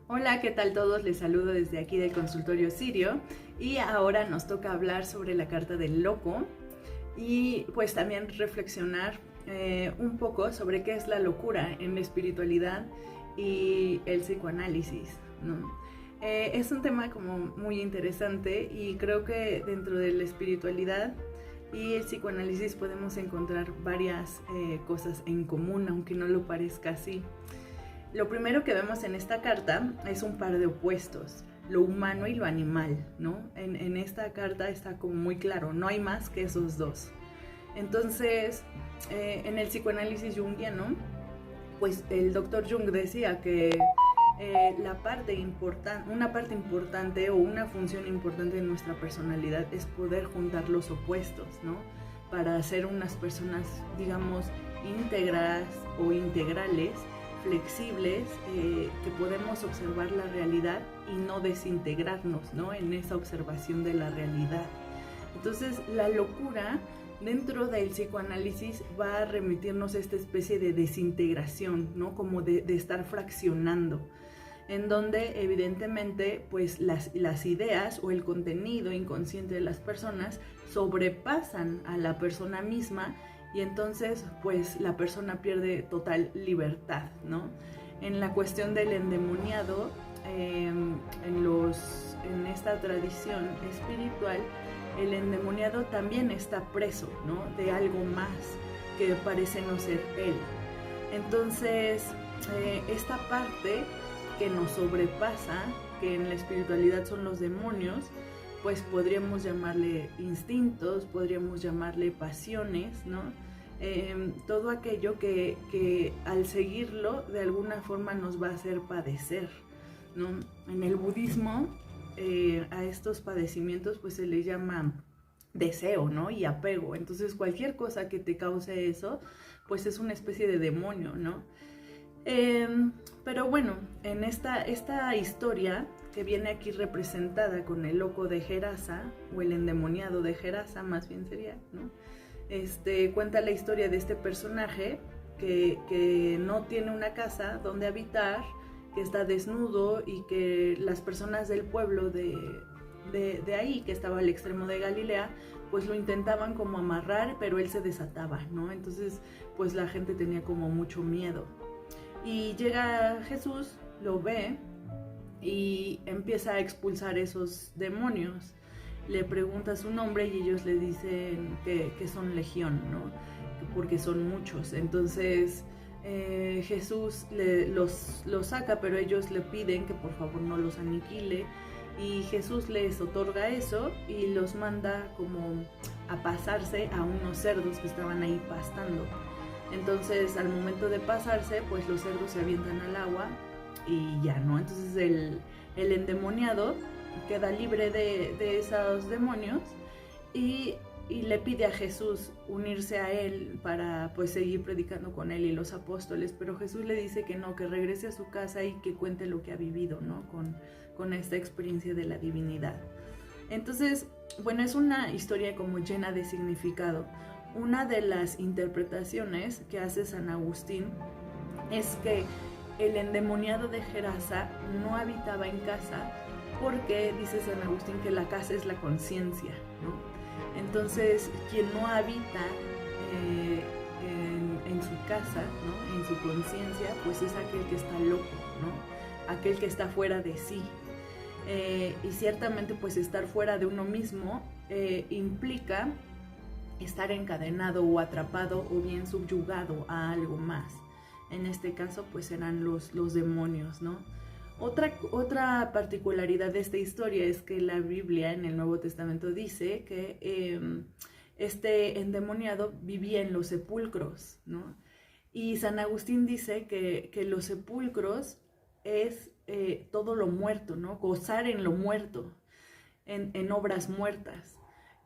Hola, ¿qué tal todos? Les saludo desde aquí del consultorio Sirio y ahora nos toca hablar sobre la carta del loco y pues también reflexionar un poco sobre qué es la locura en la espiritualidad y el psicoanálisis, ¿no? Es un tema como muy interesante y creo que dentro de la espiritualidad y el psicoanálisis podemos encontrar varias cosas en común, aunque no lo parezca así. Lo primero que vemos en esta carta es un par de opuestos, lo humano y lo animal, ¿no? En esta carta está como muy claro, no hay más que esos dos. Entonces, en el psicoanálisis junguiano, pues el doctor Jung decía que una parte importante o una función importante de nuestra personalidad es poder juntar los opuestos, ¿no? Para ser unas personas, digamos, íntegras o integrales, flexibles, que podemos observar la realidad y no desintegrarnos, ¿no? En esa observación de la realidad. Entonces, la locura dentro del psicoanálisis va a remitirnos a esta especie de desintegración, ¿no? Como de estar fraccionando, en donde evidentemente pues las ideas o el contenido inconsciente de las personas sobrepasan a la persona misma y entonces pues la persona pierde total libertad, ¿no? En la cuestión del endemoniado, en esta tradición espiritual, el endemoniado también está preso, ¿no? De algo más que parece no ser él. Entonces, esta parte que nos sobrepasa, que en la espiritualidad son los demonios, pues podríamos llamarle instintos, podríamos llamarle pasiones, ¿no? Todo aquello que al seguirlo de alguna forma nos va a hacer padecer, ¿no? En el budismo, a estos padecimientos pues se les llama deseo, ¿no? Y apego. Entonces cualquier cosa que te cause eso, pues es una especie de demonio, ¿no? Pero bueno, en esta historia que viene aquí representada con el loco de Gerasa, o el endemoniado de Gerasa, más bien sería, ¿no? Cuenta la historia de este personaje que no tiene una casa donde habitar, que está desnudo y que las personas del pueblo de ahí, que estaba al extremo de Galilea, pues lo intentaban como amarrar, pero él se desataba, ¿no? Entonces, pues la gente tenía como mucho miedo. Y llega Jesús, lo ve y empieza a expulsar esos demonios. Le pregunta su nombre y ellos le dicen que son legión, ¿no? Porque son muchos. Entonces Jesús los saca, pero ellos le piden que por favor no los aniquile. Y Jesús les otorga eso y los manda como a pasarse a unos cerdos que estaban ahí pastando. Entonces al momento de pasarse, pues los cerdos se avientan al agua y ya, ¿no? Entonces el endemoniado queda libre de esos demonios y le pide a Jesús unirse a él para pues seguir predicando con él y los apóstoles, pero Jesús le dice que no, que regrese a su casa y que cuente lo que ha vivido, ¿no? Con esta experiencia de la divinidad. Entonces, bueno, es una historia como llena de significado. Una de las interpretaciones que hace San Agustín es que el endemoniado de Gerasa no habitaba en casa porque dice San Agustín que la casa es la conciencia, ¿no? Entonces, quien no habita en su casa, ¿no? En su conciencia, pues es aquel que está loco, ¿no? Aquel que está fuera de sí. Y ciertamente pues estar fuera de uno mismo implica estar encadenado o atrapado o bien subyugado a algo más. En este caso pues serán los demonios, ¿no? Otra particularidad de esta historia es que la Biblia en el Nuevo Testamento dice que este endemoniado vivía en los sepulcros, ¿no? Y San Agustín dice que los sepulcros es todo lo muerto, ¿no? Gozar en lo muerto, en obras muertas.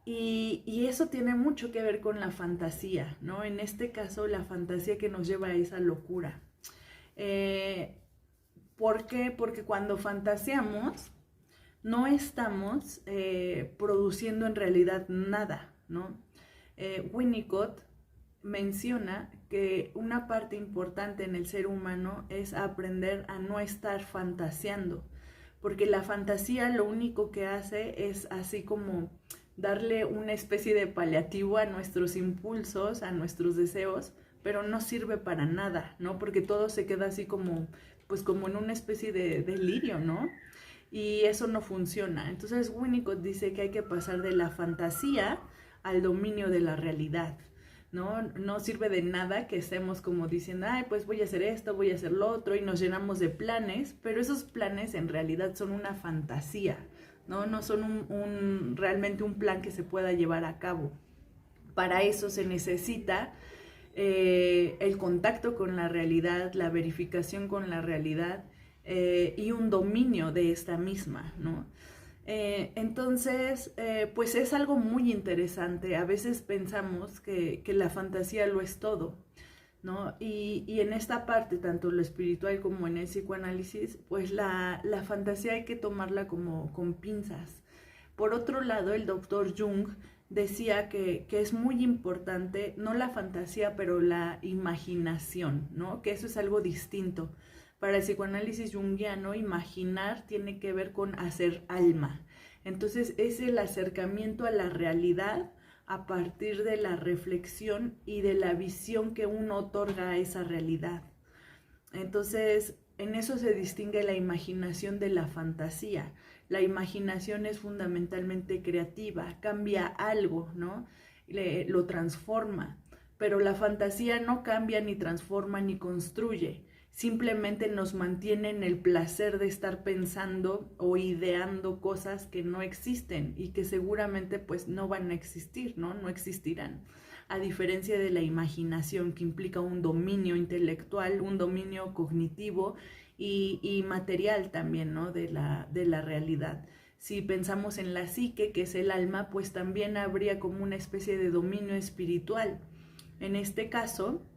Y eso tiene mucho que ver con la fantasía, ¿no? En este caso, la fantasía que nos lleva a esa locura. ¿Por qué? Porque cuando fantaseamos, no estamos produciendo en realidad nada, ¿no? Winnicott menciona que una parte importante en el ser humano es aprender a no estar fantaseando, porque la fantasía lo único que hace es así como darle una especie de paliativo a nuestros impulsos, a nuestros deseos, pero no sirve para nada, ¿no? Porque todo se queda así como, pues como en una especie de delirio, ¿no? Y eso no funciona. Entonces Winnicott dice que hay que pasar de la fantasía al dominio de la realidad, ¿no? No sirve de nada que estemos como diciendo, ay, pues voy a hacer esto, voy a hacer lo otro, y nos llenamos de planes, pero esos planes en realidad son una fantasía, ¿no? No son realmente un plan que se pueda llevar a cabo. Para eso se necesita el contacto con la realidad, la verificación con la realidad y un dominio de esta misma, ¿no? Entonces, pues es algo muy interesante. A veces pensamos que la fantasía lo es todo, ¿no? Y en esta parte, tanto lo espiritual como en el psicoanálisis, pues la fantasía hay que tomarla como con pinzas. Por otro lado, el doctor Jung decía que es muy importante, no la fantasía, pero la imaginación, ¿no? Que eso es algo distinto. Para el psicoanálisis junguiano, imaginar tiene que ver con hacer alma. Entonces, es el acercamiento a la realidad a partir de la reflexión y de la visión que uno otorga a esa realidad. Entonces, en eso se distingue la imaginación de la fantasía. La imaginación es fundamentalmente creativa, cambia algo, ¿no? Lo transforma. Pero la fantasía no cambia, ni transforma, ni construye. Simplemente nos mantiene en el placer de estar pensando o ideando cosas que no existen y que seguramente pues no van a existir, ¿no? No existirán. A diferencia de la imaginación, que implica un dominio intelectual, un dominio cognitivo y material también, ¿no? de la realidad. Si pensamos en la psique, que es el alma, pues también habría como una especie de dominio espiritual. En este caso,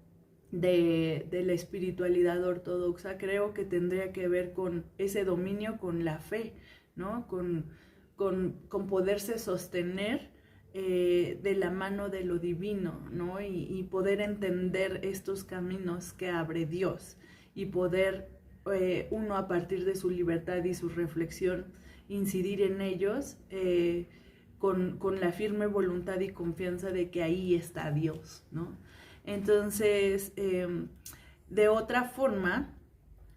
de la espiritualidad ortodoxa, creo que tendría que ver con ese dominio, con la fe, ¿no? Con poderse sostener de la mano de lo divino, ¿no? Y poder entender estos caminos que abre Dios y poder uno, a partir de su libertad y su reflexión, incidir en ellos con la firme voluntad y confianza de que ahí está Dios, ¿no? Entonces, de otra forma,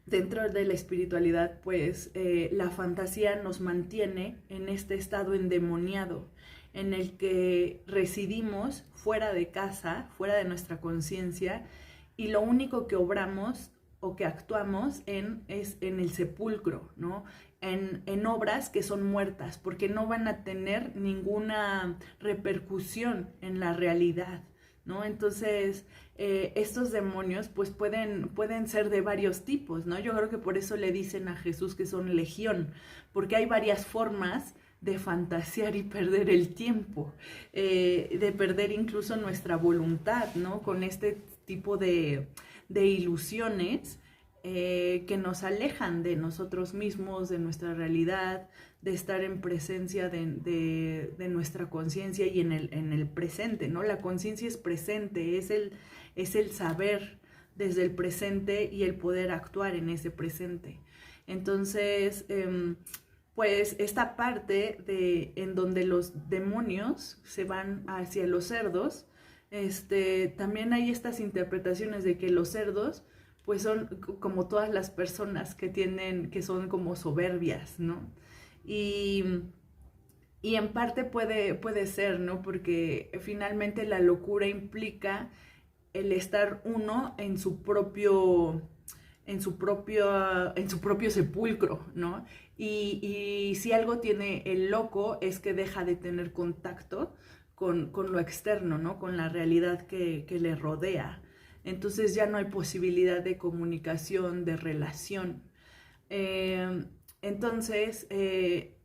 dentro de la espiritualidad, pues la fantasía nos mantiene en este estado endemoniado, en el que residimos fuera de casa, fuera de nuestra conciencia, y lo único que obramos o que actuamos es en el sepulcro, ¿no? En obras que son muertas, porque no van a tener ninguna repercusión en la realidad, ¿no? Entonces, estos demonios pues pueden ser de varios tipos, ¿no? Yo creo que por eso le dicen a Jesús que son legión, porque hay varias formas de fantasear y perder el tiempo, de perder incluso nuestra voluntad, ¿no? Con este tipo de ilusiones que nos alejan de nosotros mismos, de nuestra realidad, de estar en presencia de nuestra conciencia y en el presente, ¿no? La conciencia es presente, es el saber desde el presente y el poder actuar en ese presente. Entonces, pues esta parte en donde los demonios se van hacia los cerdos, también hay estas interpretaciones de que los cerdos pues son como todas las personas que son como soberbias, ¿no? Y en parte puede ser, ¿no? Porque finalmente la locura implica el estar uno en su propio sepulcro, ¿no? Y si algo tiene el loco es que deja de tener contacto con lo externo, ¿no? Con la realidad que le rodea. Entonces ya no hay posibilidad de comunicación, de relación. Entonces,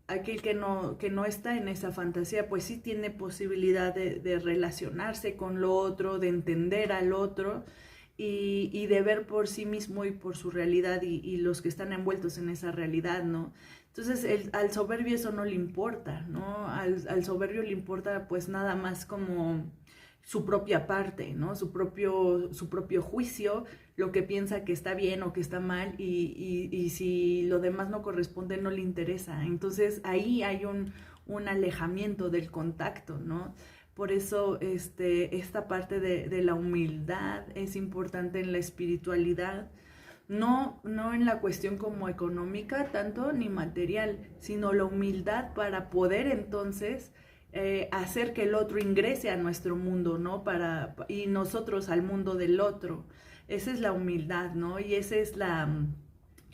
aquel que no está en esa fantasía, pues sí tiene posibilidad de relacionarse con lo otro, de entender al otro y de ver por sí mismo y por su realidad y los que están envueltos en esa realidad, ¿no? Entonces al soberbio eso no le importa, ¿no? Al soberbio le importa pues nada más como su propia parte, ¿no? Su propio juicio, lo que piensa que está bien o que está mal, y si lo demás no corresponde, no le interesa. Entonces ahí hay un alejamiento del contacto, ¿no? Por eso esta parte de la humildad es importante en la espiritualidad, no en la cuestión como económica tanto ni material, sino la humildad para poder entonces hacer que el otro ingrese a nuestro mundo, ¿no? Y nosotros al mundo del otro. Esa es la humildad, ¿no? Y esa es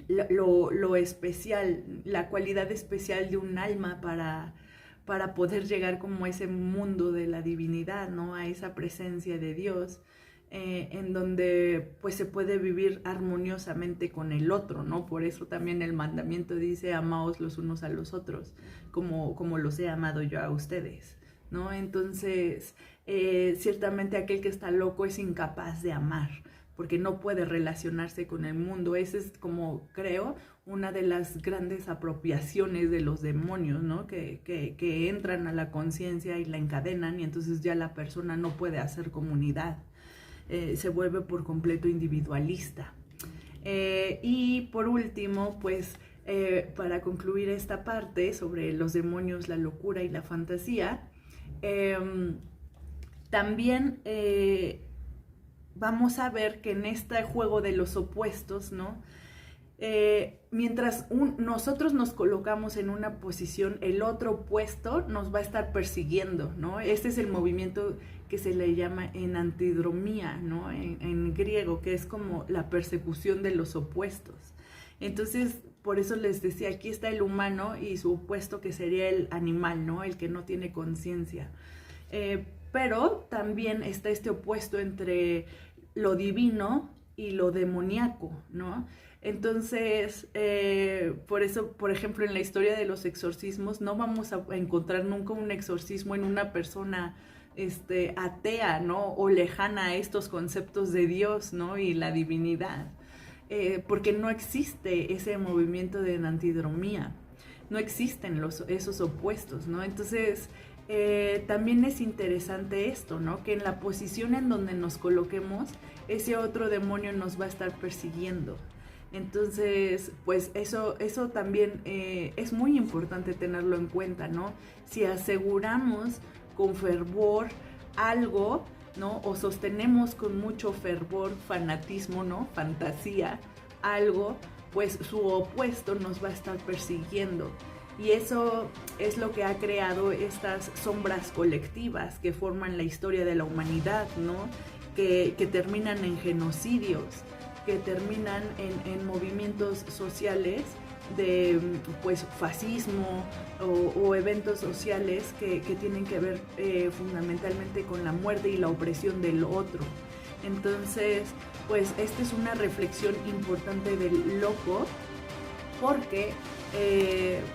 lo especial, la cualidad especial de un alma para poder llegar como a ese mundo de la divinidad, ¿no? A esa presencia de Dios, en donde pues se puede vivir armoniosamente con el otro, ¿no? Por eso también el mandamiento dice: amaos los unos a los otros, como los he amado yo a ustedes, ¿no? Entonces, ciertamente aquel que está loco es incapaz de amar, porque no puede relacionarse con el mundo. Esa es, como creo, una de las grandes apropiaciones de los demonios, ¿no? Que entran a la conciencia y la encadenan, y entonces ya la persona no puede hacer comunidad. Se vuelve por completo individualista. Y por último, pues, para concluir esta parte sobre los demonios, la locura y la fantasía, también vamos a ver que en este juego de los opuestos, ¿no? Mientras nosotros nos colocamos en una posición, el otro opuesto nos va a estar persiguiendo, ¿no? Este es el movimiento que se le llama enantidromía, ¿no? En griego, que es como la persecución de los opuestos. Entonces, por eso les decía, aquí está el humano y su opuesto, que sería el animal, ¿no? El que no tiene conciencia. Pero también está este opuesto entre lo divino y lo demoníaco, ¿no? Entonces, por eso, por ejemplo, en la historia de los exorcismos, no vamos a encontrar nunca un exorcismo en una persona atea, ¿no? O lejana a estos conceptos de Dios, ¿no? Y la divinidad, porque no existe ese movimiento de enantidromía, no existen esos opuestos, ¿no? Entonces, también es interesante esto, ¿no? Que en la posición en donde nos coloquemos, ese otro demonio nos va a estar persiguiendo. Entonces, pues eso también es muy importante tenerlo en cuenta, ¿no? Si aseguramos con fervor algo, ¿no? O sostenemos con mucho fervor, fanatismo, ¿no? Fantasía, algo, pues su opuesto nos va a estar persiguiendo. Y eso es lo que ha creado estas sombras colectivas que forman la historia de la humanidad, ¿no? Que terminan en genocidios, que terminan en movimientos sociales de pues fascismo o eventos sociales que tienen que ver fundamentalmente con la muerte y la opresión del otro. Entonces, pues esta es una reflexión importante del loco, porque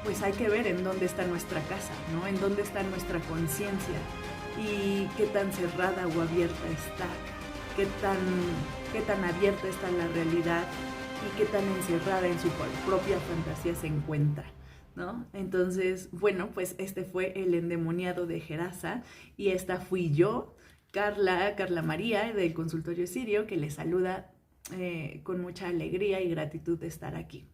pues hay que ver en dónde está nuestra casa, ¿no? En dónde está nuestra conciencia y qué tan cerrada o abierta está, qué tan abierta está la realidad y qué tan encerrada en su propia fantasía se encuentra, ¿no? Entonces, bueno, pues este fue el endemoniado de Gerasa, y esta fui yo, Carla María, del Consultorio Sirio, que les saluda con mucha alegría y gratitud de estar aquí.